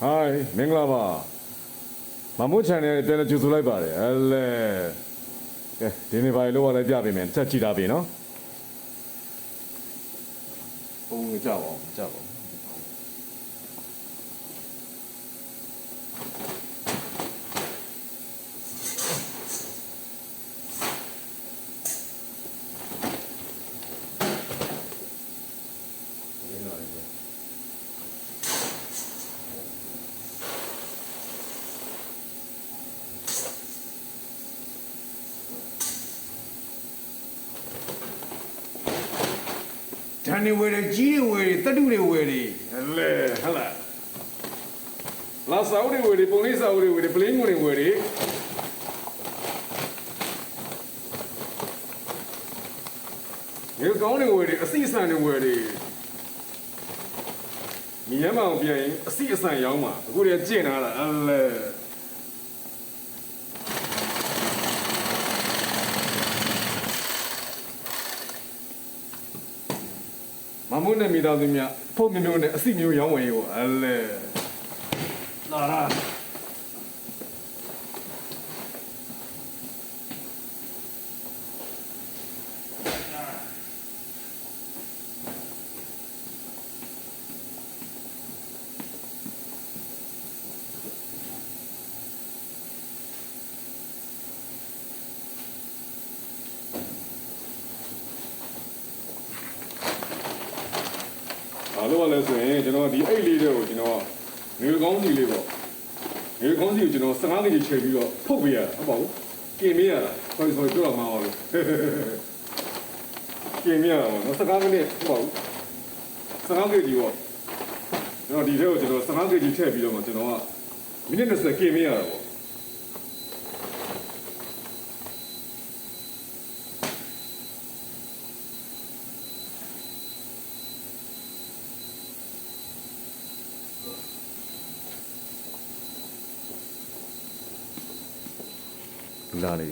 Hi မင်္ဂလာပါမမိုး channel နဲ့ပြန်လည်ကြိုဆိုလိုက်ပါတယ်ဟဲ့လေကဲဒီနေ့ဘာလို့လဲပြပေးမယ်ချက်ကြည့်တာပြီနော်ပုံကြပါအောင်ကြပါအောင်ဓာတ်နေဝယ်တယ်ကြီးတွေဝယ်တယ်တတုတွေဝယ်တယ် လေဟလာလာစာအုပ်တွေဝယ်တယ်ပုံလေးစာအုပ်တွေဝယ်တယ်ပလင်းငွေတွေဝယ်တယ်ရေကောင်းတွေဝယ်တယ်အစီအစံတွေဝယ်တယ်မြင်းမအောင်ပြန်ရင်အစီအစံရောင်းမှာအခုတည်းကျင့်လာတာအဲ့လေမမိုးနဲ့မိသားစုများဖုတ်မျိုးနဲ့အစီမျိုးရောင်းဝယ်ရေးပေါ့အဲ့လေလာလာဘာလို့လဲဆိုရင်ကျွန်တော်ဒီအိတ်လေးတွေကိုကျွန်တော်ငွေကောင်းစီလေးပေါ့ငွေကောင်းစီကိုကျွန်တော်15ကကြီးချိန်ပြီးတော့ဖုတ်ပေးရတာဟုတ်ပါဘူးกินမရတာ sorry ပြောတော့မှာပါလို့กินမရတာပေါ့နော်15မိနစ်ဟုတ်ပါဘူး15ကကြီးပေါ့ကျွန်တော်ဒီထဲကိုကျွန်တော်15ကကြီးထည့်ပြီးတော့မှကျွန်တော်ကမိနစ်20กินမရတာပေါ့လာလေ